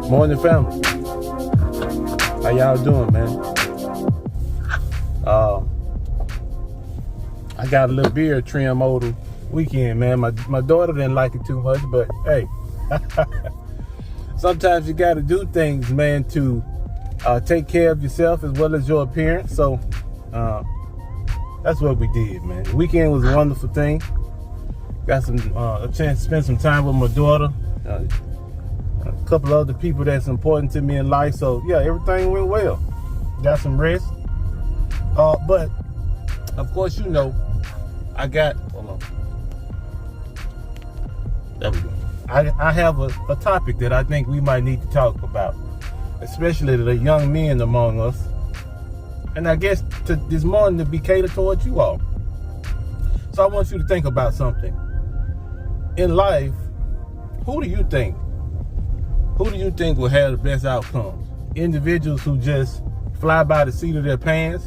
Morning, family. How y'all doing, man? I got a little beard trim over the weekend, man. My daughter didn't like it too much, but hey, sometimes you got to do things, man, to take care of yourself as well as your appearance. So that's what we did, man. The weekend was a wonderful thing. Got a chance to spend some time with my daughter. A couple other people that's important to me in life. So yeah, everything went well. Got some rest. But of course, you know, hold on. There we go. I have a topic that I think we might need to talk about, especially the young men among us. And I guess this morning to be catered towards you all. So I want you to think about something. In life, who do you think will have the best outcomes? Individuals who just fly by the seat of their pants,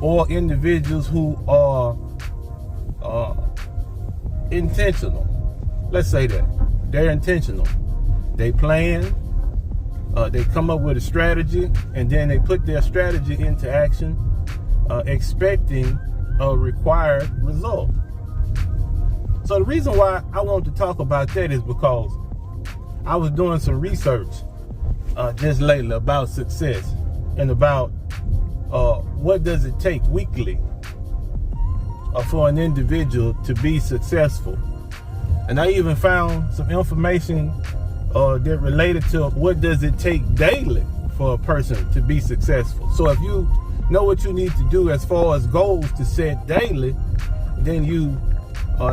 or individuals who are intentional? Let's say that they're intentional. They plan, they come up with a strategy, and then they put their strategy into action, expecting a required result. So the reason why I want to talk about that is because I was doing some research just lately about success and about what does it take weekly for an individual to be successful. And I even found some information that related to what does it take daily for a person to be successful. So if you know what you need to do as far as goals to set daily, then you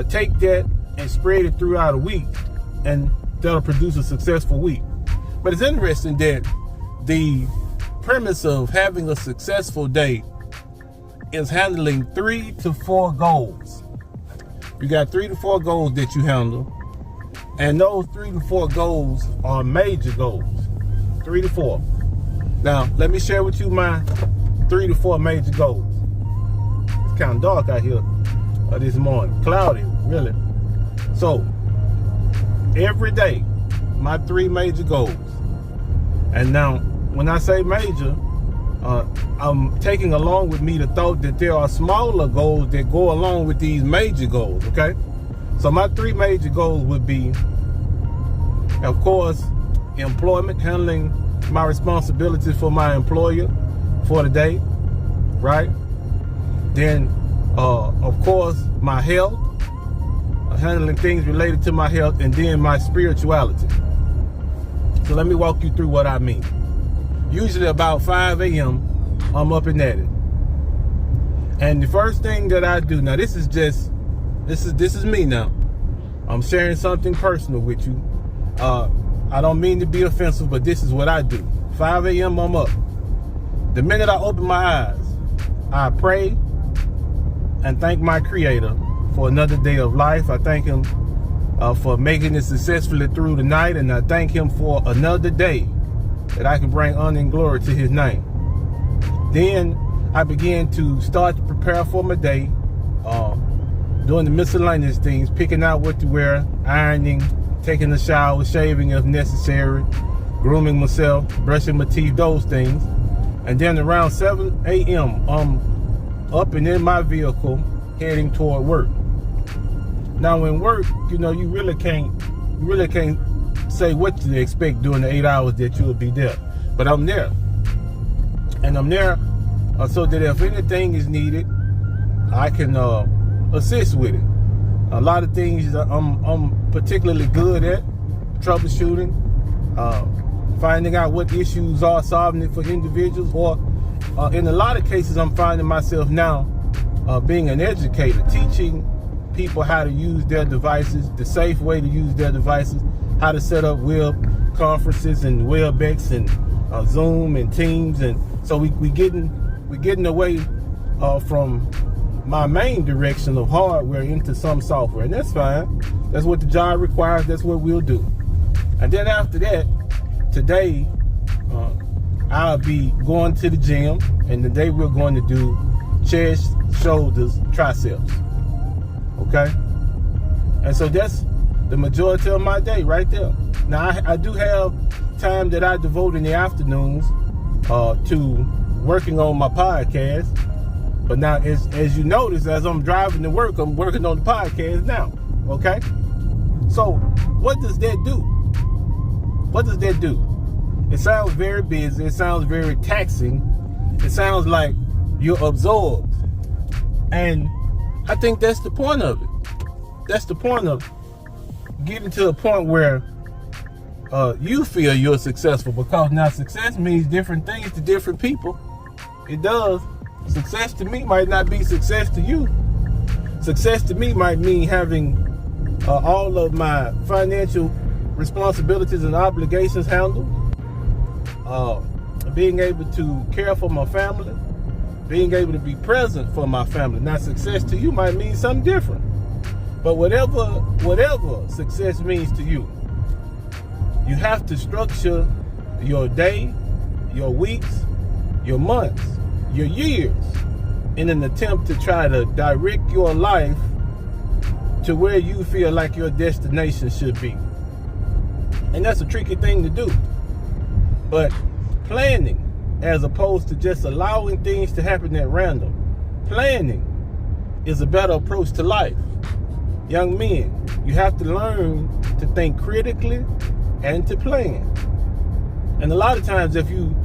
take that and spread it throughout a week, and that'll produce a successful week. But it's interesting that the premise of having a successful day is handling 3 to 4 goals. You got 3 to 4 goals that you handle, and those 3 to 4 goals are major goals. 3 to 4. Now, let me share with you my 3 to 4 major goals. It's kind of dark out here this morning. Cloudy, really. So, every day, my 3 major goals. And now, when I say major, I'm taking along with me the thought that there are smaller goals that go along with these major goals, okay? So my 3 major goals would be, of course, employment, handling my responsibilities for my employer for the day, right? Then, of course, my health, handling things related to my health, and then my spirituality. So let me walk you through what I mean. Usually about 5 a.m., I'm up and at it. And the first thing that I do, now this is me now. I'm sharing something personal with you. I don't mean to be offensive, but this is what I do. 5 a.m., I'm up. The minute I open my eyes, I pray and thank my Creator for another day of life. I thank Him for making it successfully through the night, and I thank Him for another day that I can bring honor and glory to His name. Then I begin to start to prepare for my day, doing the miscellaneous things, picking out what to wear, ironing, taking a shower, shaving if necessary, grooming myself, brushing my teeth, those things. And then around 7 a.m., I'm up and in my vehicle heading toward work. Now in work, you know, you really can't say what to expect during the 8 hours that you'll be there. But I'm there. And I'm there so that if anything is needed, I can assist with it. A lot of things I'm particularly good at: troubleshooting, finding out what issues are, solving it for individuals, or in a lot of cases I'm finding myself now being an educator, teaching people how to use their devices, the safe way to use their devices, how to set up web conferences and WebEx and Zoom and Teams. And so we're getting away from my main direction of hardware into some software, and that's fine. That's what the job requires. That's what we'll do. And then after that, today I'll be going to the gym, and today we're going to do chest, shoulders, triceps. Okay, and so that's the majority of my day right there. Now, I do have time that I devote in the afternoons to working on my podcast. But now, as you notice, as I'm driving to work, I'm working on the podcast now, okay? So, what does that do? What does that do? It sounds very busy. It sounds very taxing. It sounds like you're absorbed. And I think that's the point of it. That's the point of getting to a point where you feel you're successful, because now success means different things to different people. It does. Success to me might not be success to you. Success to me might mean having all of my financial responsibilities and obligations handled, being able to care for my family, being able to be present for my family. Now, success to you might mean something different. But whatever success means to you, you have to structure your day, your weeks, your months, your years in an attempt to try to direct your life to where you feel like your destination should be. And that's a tricky thing to do. But planning, as opposed to just allowing things to happen at random, planning is a better approach to life. Young men, you have to learn to think critically and to plan. And a lot of times, if you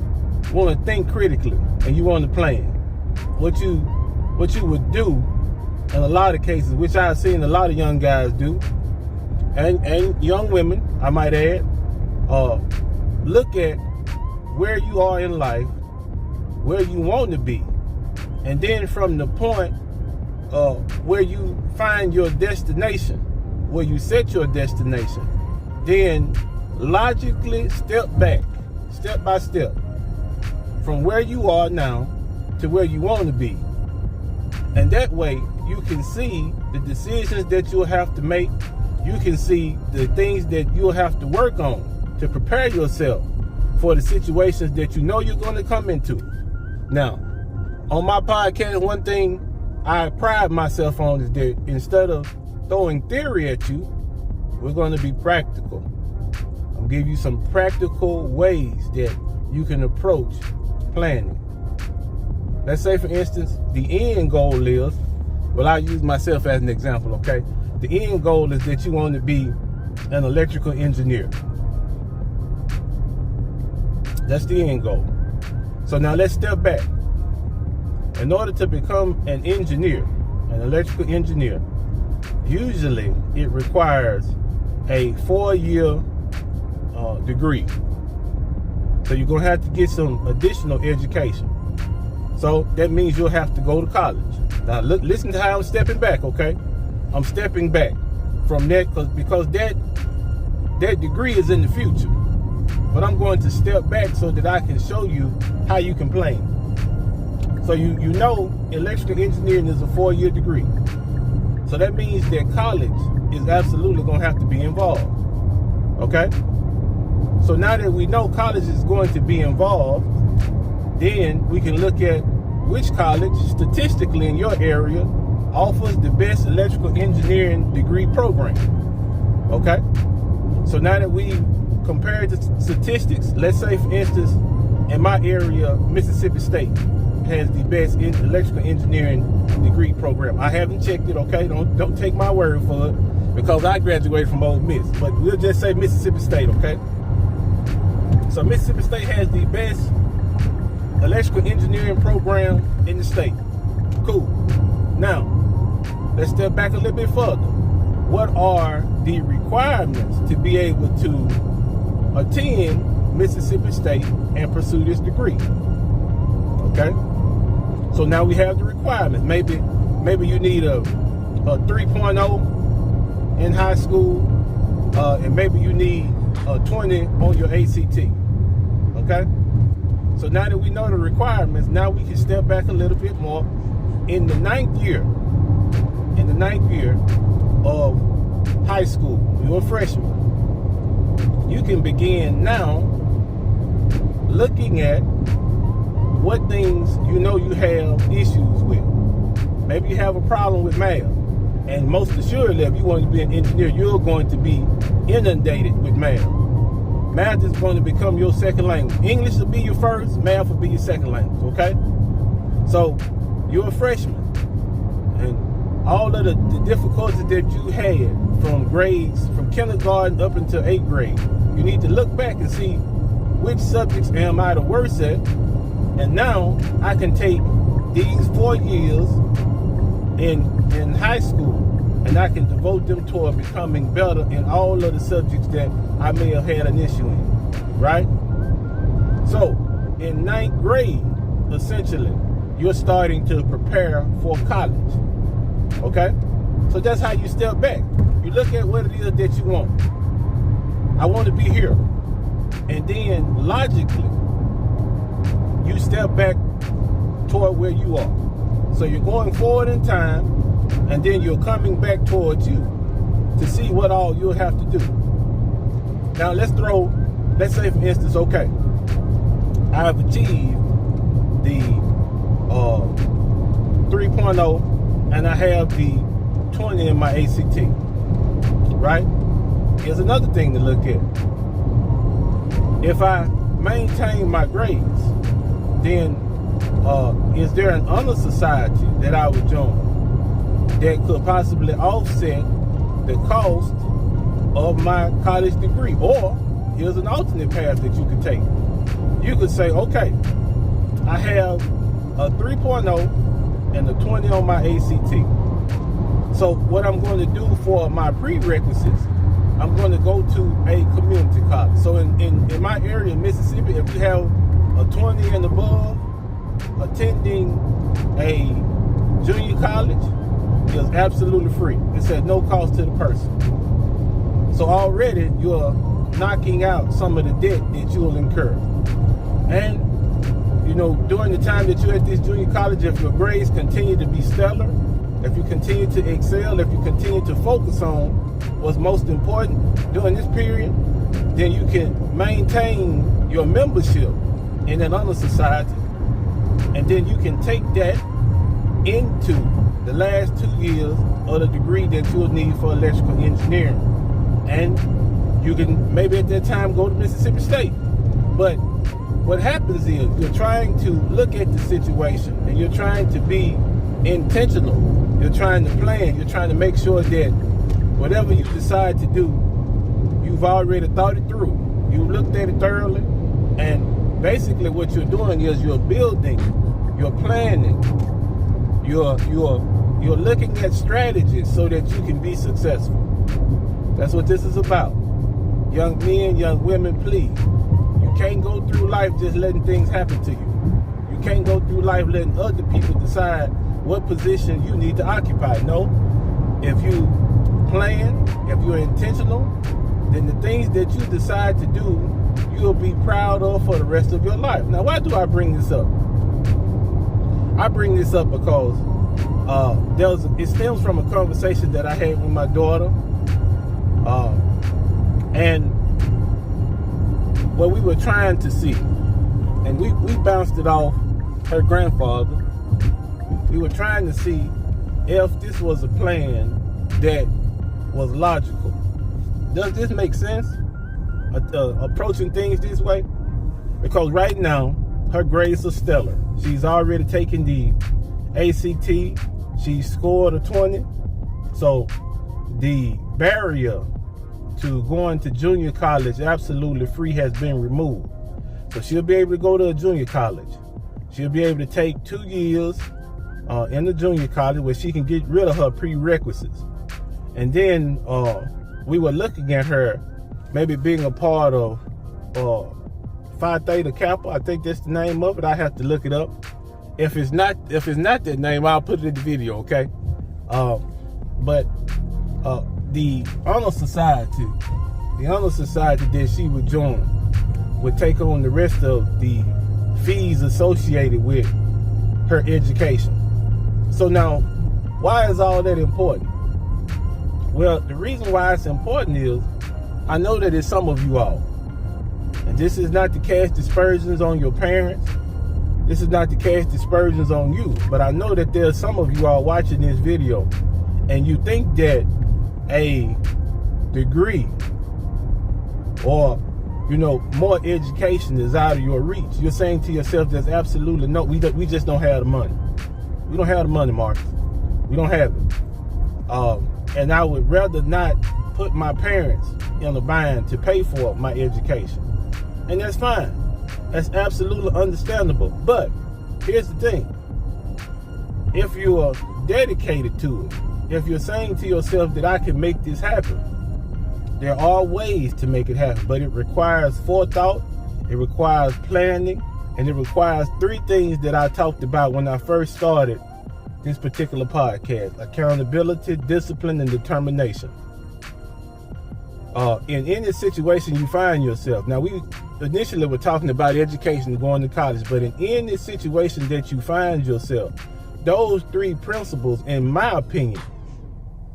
want to think critically and you want to plan, what you would do in a lot of cases, which I've seen a lot of young guys do, and young women, I might add, look at where you are in life, where you want to be, and then from the point where you find your destination, where you set your destination, then logically step back, step by step, from where you are now to where you want to be. And that way you can see the decisions that you'll have to make. You can see the things that you'll have to work on to prepare yourself for the situations that you know you're going to come into. Now, on my podcast, one thing I pride myself on is that instead of throwing theory at you, we're going to be practical. I'm going to give you some practical ways that you can approach planning. Let's say, for instance, the end goal is, well, I'll use myself as an example, okay? The end goal is that you want to be an electrical engineer. That's the end goal. So now let's step back. In order to become an engineer, an electrical engineer, usually it requires a 4-year degree. So you're going to have to get some additional education. So that means you'll have to go to college. Now listen to how I'm stepping back, okay? I'm stepping back from that because that degree is in the future. But I'm going to step back so that I can show you how you can plan. So you know electrical engineering is a 4-year degree. So that means that college is absolutely going to have to be involved. Okay? So now that we know college is going to be involved, then we can look at which college statistically in your area offers the best electrical engineering degree program. Okay? So now that we compare the statistics, let's say, for instance, in my area, Mississippi State has the best electrical engineering degree program. I haven't checked it, okay? Don't take my word for it, because I graduated from Ole Miss. But we'll just say Mississippi State, okay? So Mississippi State has the best electrical engineering program in the state. Cool. Now, let's step back a little bit further. What are the requirements to be able to attend Mississippi State and pursue this degree? Okay? So now we have the requirements. Maybe you need a 3.0 in high school, and maybe you need a 20 on your ACT. Okay? So now that we know the requirements, now we can step back a little bit more. In the ninth year of high school, you're a freshman, you can begin now looking at what things you know you have issues with. Maybe you have a problem with math. And most assuredly, if you want to be an engineer, you're going to be inundated with math. Math is going to become your second language. English will be your first, math will be your second language, okay? So you're a freshman, and all of the difficulties that you had from grades, from kindergarten up until 8th grade, you need to look back and see which subjects am I the worst at, and now I can take these 4 years in high school, and I can devote them toward becoming better in all of the subjects that I may have had an issue in, right? So in 9th grade, essentially, you're starting to prepare for college, okay? So that's how you step back. You look at what it is that you want. I want to be here. And then logically, you step back toward where you are. So you're going forward in time, and then you're coming back towards you to see what all you'll have to do. Now let's say for instance, okay, I've achieved the 3.0 and I have the 20 in my ACT, right? Here's another thing to look at. If I maintain my grades, then is there an honor society that I would join that could possibly offset the cost of my college degree? Or here's an alternate path that you could take. You could say, okay, I have a 3.0 and a 20 on my ACT. So what I'm going to do for my prerequisites, I'm going to go to a community college. So in my area in Mississippi, if you have a 20 and above, attending a junior college is absolutely free. It's at no cost to the person. So already you're knocking out some of the debt that you will incur. And, you know, during the time that you're at this junior college, if your grades continue to be stellar, if you continue to excel, if you continue to focus on what's most important during this period, then you can maintain your membership in an honor society. And then you can take that into the last 2 years of the degree that you'll need for electrical engineering. And you can maybe at that time go to Mississippi State. But what happens is you're trying to look at the situation and you're trying to be intentional. You're trying to plan. You're trying to make sure that whatever you decide to do, you've already thought it through. You've looked at it thoroughly. And basically what you're doing is you're building, you're planning, you're looking at strategies so that you can be successful. That's what this is about. Young men, young women, please. You can't go through life just letting things happen to you. You can't go through life letting other people decide what position you need to occupy. No. If you plan, if you're intentional, then the things that you decide to do, you'll be proud of for the rest of your life. Now, why do I bring this up? I bring this up because it stems from a conversation that I had with my daughter, and what we were trying to see, and we bounced it off her grandfather. We were trying to see if this was a plan that was logical. Does this make sense? Approaching things this way? Because right now her grades are stellar. She's already taken the ACT. She scored a 20. So the barrier to going to junior college absolutely free has been removed. So she'll be able to go to a junior college. She'll be able to take 2 years in the junior college where she can get rid of her prerequisites. And then we were looking at her maybe being a part of Phi Theta Kappa. I think that's the name of it. I have to look it up. If it's not that name, I'll put it in the video, okay? But the honor society that she would join would take on the rest of the fees associated with her education. So now, why is all that important? Well, the reason why it's important is I know that it's some of you all. And this is not to cast dispersions on your parents. This is not to cast dispersions on you. But I know that there's some of you all watching this video and you think that a degree or more education is out of your reach, you're saying to yourself, there's absolutely no, we just don't have the money. We don't have the money, Marcus. We don't have it. And I would rather not put my parents in a bind to pay for my education. And that's fine. That's absolutely understandable. But here's the thing. If you are dedicated to it, if you're saying to yourself that I can make this happen, there are ways to make it happen, but it requires forethought, it requires planning, and it requires three things that I talked about when I first started this particular podcast: accountability, discipline, and determination. In any situation you find yourself, now we initially were talking about education, going to college, but in any situation that you find yourself, those three principles, in my opinion,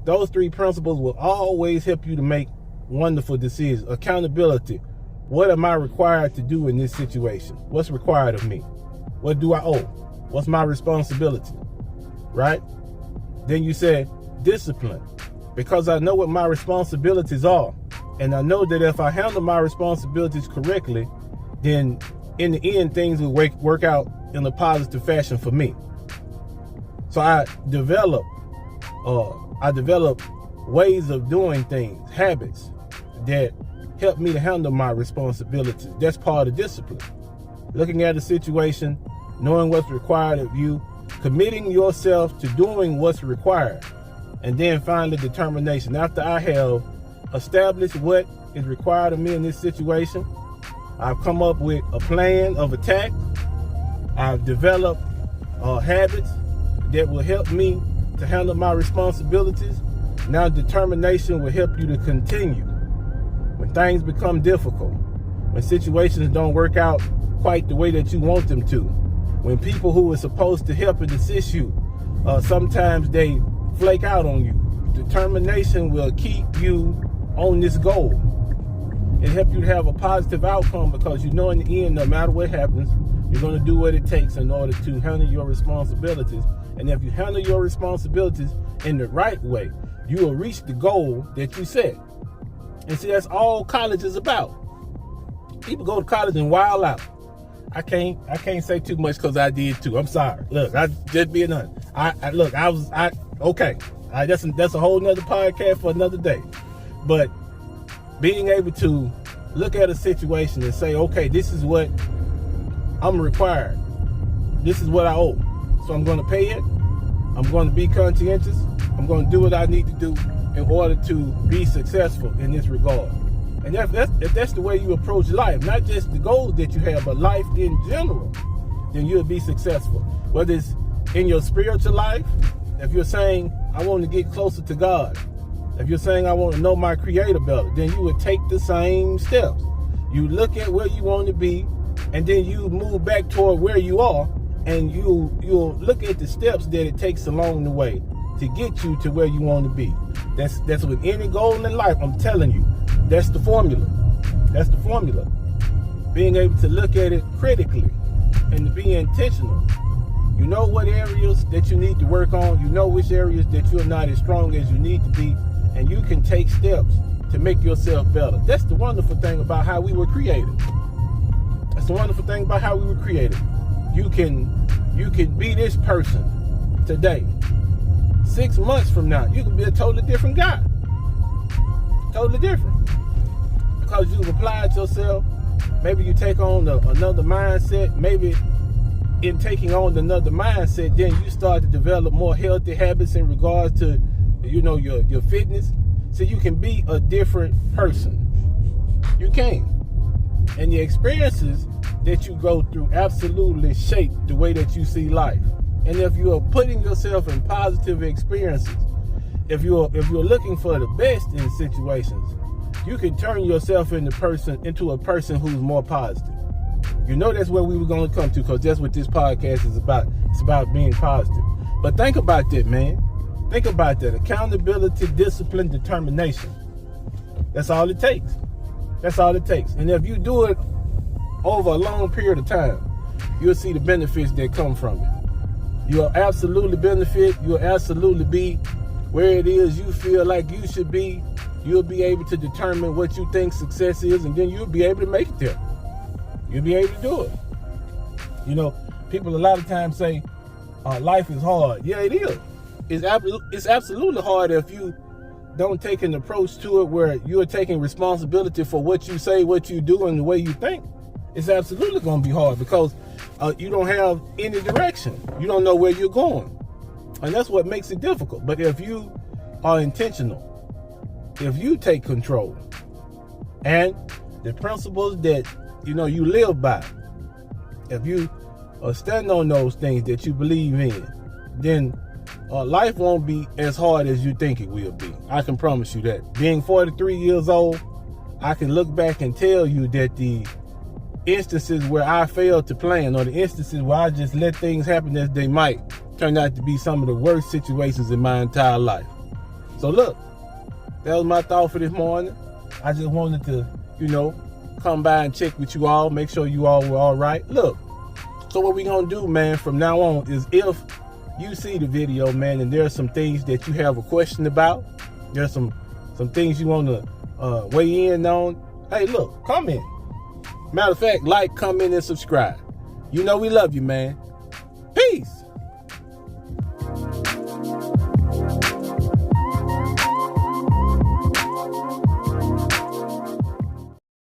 those three principles will always help you to make wonderful decisions. Accountability. What am I required to do in this situation? What's required of me? What do I owe? What's my responsibility? Right? Then you said discipline, because I know what my responsibilities are. And I know that if I handle my responsibilities correctly, then in the end, things will work out in a positive fashion for me. So I develop ways of doing things, habits that help me to handle my responsibilities. That's part of discipline. Looking at a situation, knowing what's required of you, committing yourself to doing what's required, and then finally determination. After I have established what is required of me in this situation, I've come up with a plan of attack. I've developed habits that will help me to handle my responsibilities. Now determination will help you to continue. When things become difficult, when situations don't work out quite the way that you want them to, when people who are supposed to help and assist you, sometimes they flake out on you, determination will keep you on this goal. It helps you to have a positive outcome, because you know in the end, no matter what happens, you're going to do what it takes in order to handle your responsibilities. And if you handle your responsibilities in the right way, you will reach the goal that you set. And see, that's all college is about. People go to college and wild out. I can't say too much because I did too. I'm sorry. Look, I just being honest. That's a whole nother podcast for another day. But being able to look at a situation and say, okay, this is what I'm required. This is what I owe. So I'm going to pay it. I'm going to be conscientious. I'm going to do what I need to do in order to be successful in this regard. And if that's the way you approach life, not just the goals that you have, but life in general, then you'll be successful. Whether it's in your spiritual life, if you're saying, I want to get closer to God, if you're saying, I want to know my Creator better, then you would take the same steps. You look at where you want to be, and then you move back toward where you are, and you'll look at the steps that it takes along the way to get you to where you want to be. That's with any goal in life. I'm telling you, that's the formula. That's the formula. Being able to look at it critically and to be intentional. You know what areas that you need to work on. You know which areas that you're not as strong as you need to be, and you can take steps to make yourself better. That's the wonderful thing about how we were created. That's the wonderful thing about how we were created. You can be this person today. 6 months from now, you can be a totally different guy. Totally different. Because you've applied yourself. Maybe you take on another mindset. Maybe in taking on another mindset, then you start to develop more healthy habits in regards to, your fitness. So you can be a different person. You can. And the experiences that you go through absolutely shape the way that you see life. And if you are putting yourself in positive experiences, if you're looking for the best in situations, you can turn yourself into a person who's more positive. You know that's where we were going to come to, because that's what this podcast is about. It's about being positive. But think about that, man. Think about that. Accountability, discipline, determination. That's all it takes. That's all it takes. And if you do it over a long period of time, you'll see the benefits that come from it. You'll absolutely benefit. You'll absolutely be where it is you feel like you should be, you'll be able to determine what you think success is, and then you'll be able to make it there. You'll be able to do it. You know, people a lot of times say, life is hard. Yeah, it is. It's absolutely hard if you don't take an approach to it where you're taking responsibility for what you say, what you do, and the way you think. It's absolutely going to be hard because you don't have any direction. You don't know where you're going. And that's what makes it difficult. But if you are intentional, if you take control, and the principles that you live by, if you stand on those things that you believe in, then life won't be as hard as you think it will be. I can promise you that. Being 43 years old, I can look back and tell you that the instances where I failed to plan, or the instances where I just let things happen as they might, turned out to be some of the worst situations in my entire life. So look, that was my thought for this morning. I just wanted to, come by and check with you all, make sure you all were all right. Look, so what we gonna do, man, from now on is, if you see the video, man, and there are some things that you have a question about, there's some things you want to weigh in on, hey, look, comment. Matter of fact, like, comment, and subscribe. We love you, man. Peace.